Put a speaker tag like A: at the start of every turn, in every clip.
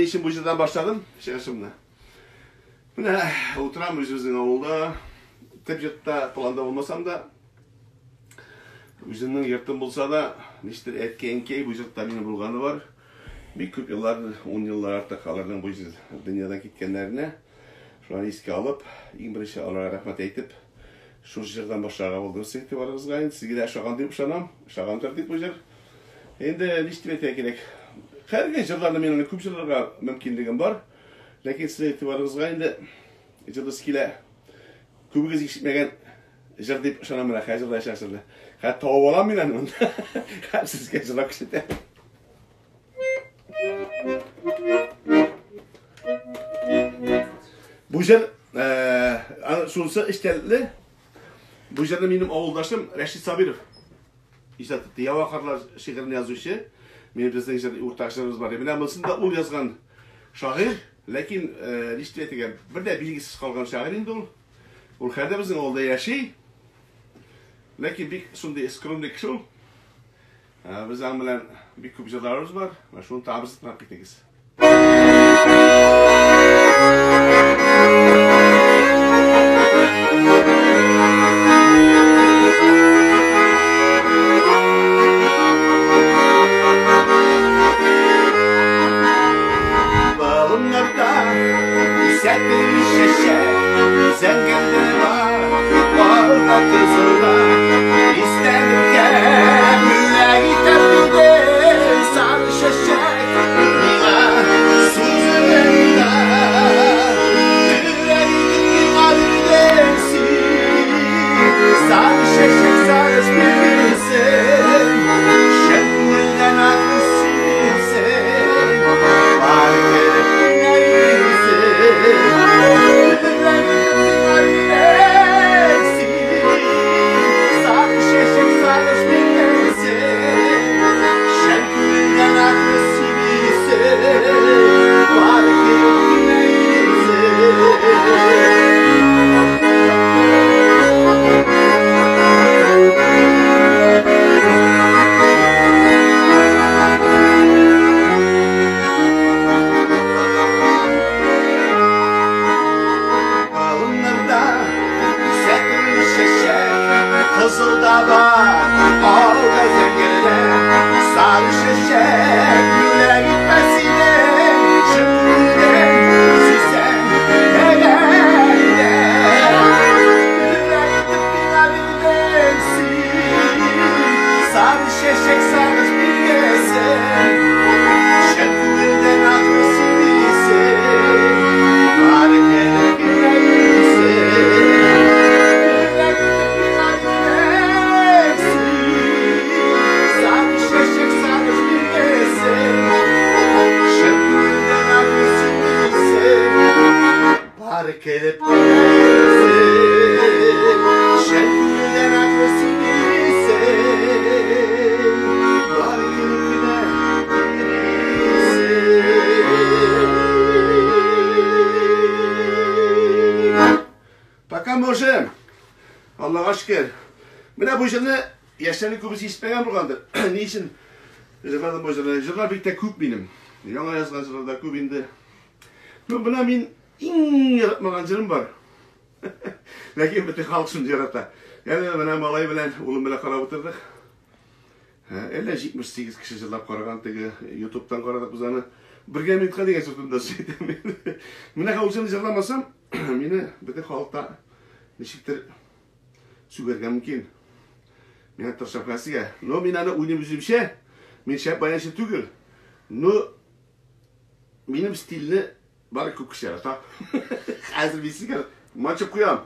A: işin bu yüzden başladım. Şimdi. Oturam özümüzün avulda. Tepjat'ta planda olmasam da özümün yırtım bulsa da niştir etken-key bu yüzden beni bulganı var. Bir köp yıllar, 10 yıllar artık kalardan bu yüzden dünyadan gitkenlerine şu an eski alıp, en birinci Allah'a rahmet eytip şu yerden başlayarak olduğunu sekti varınızga. Sizge de şagan deyip şanam, şagan tartip bu yer. Endi niştir ete gerek. Her gün yıllarda benim köp yıllarga mümkünlüğüm var. Lakin size etibarınızga endi yıldızkile köpügüz işitmegen jır deyip şanamına hazırda yaşasırdı. Hatta tavuk olan mı lan? Sizge jırlak işittim. Bu yer şunsa iştelli. Bu yerde benim oğuldaşım Reşit Sabirov. İşte Diyava Karlar şiirini yazışı. Benim bizden ortaklarımız var. Ben aslında o yazgan şair. Lakin niştiyetiga bir de bilgisiz kalgan şair indi ol. O her bizden oğulda yaşay. Lakin bir şunday skromli kişi ol. Biz bilen bir köp yıllarımız var. Ve şunu tabir etmek gerekiz.
B: Sarı şeşek,
A: da var o gazetede sarı şişek güle gitmesine şimdiden süsen nelerinde güle gitip binabildensin sarı şişek sarı bir gelsin şimdiden aklısı bilsin bari gelip kelip gelsin, şenliğinden aklısı bilsin, bari kelipine bilsin. Bakalım hocam, Allah'a şükür. Buna bu yılda yaşlarını kubisi istemeyen bulgandır. Niçin? Efendim hocam, yıllar birlikte kub benim. Yana yazgan yıllarda kub indi. Buna ben yaratmagan canım var. Lakin bütün halk şunu yaratta. Yani ben malay bilen, oğlum bilen karab oturdık. 78 kişi yıllap karagan tegi YouTube'dan karadık biz onu. Birge minutqa degan sırtımda söyledim. Mine kalışını yıllamasam, meni bütün halkta nişiktir sübergen mümkün. Mene tırşap kasiga. No men ana oynayımızı bir şey. Men şap bayan şey tügül. No benim stilini bari ko'p kishi yarata. Hozir bilsiz maçı qo'yam.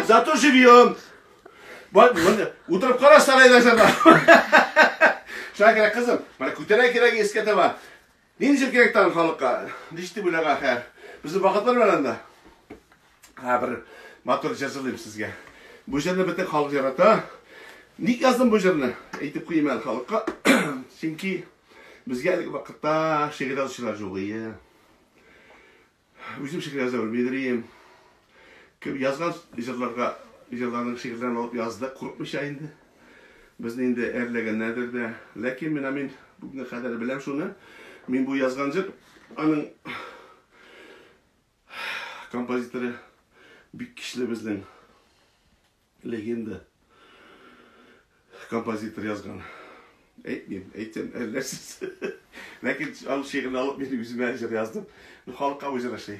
A: Zато живем. Утром хорошо saraydaşlar. Şakir kızım, bana kütere kerek eskete var. Nince kerekten halka, dişti bulaga her. Bizim vakitler var anda. Ha bir motor yazılayım sizge. Bu жерне bütün halk yarata. Ник yazdım bu жерне? Aytib qo'yman halkqa. Chunki bizga vaqtda şehir yazıcılar yo'q edi. O'zim shakar yoza bilmaydim. Yazgan icralarının şiirlerini alıp yazdı. Kurutmuş indi. Biz indi erlegenlerdir de. Lakin min bugüne kadar bilem şunu. Min bu yazgancı anın kompozitörü bir kişiyle bizden legenda kompozitör yazgan. Eğitim ellersiz. Lakin al şiirini alıp benim yüzüme yazdım. Halka ucuna şey.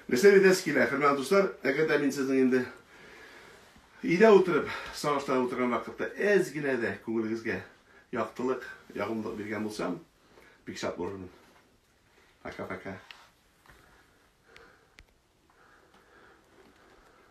A: Nesne eskiler, hürmetli dostlar, eğer min sizin indi ide oturup, savaşta oturgan vakitte ezgine de ko'ngilingizga yoqtilik, yoqimlilik bergan bo'lsam, bek shod bo'laman. Paka paka.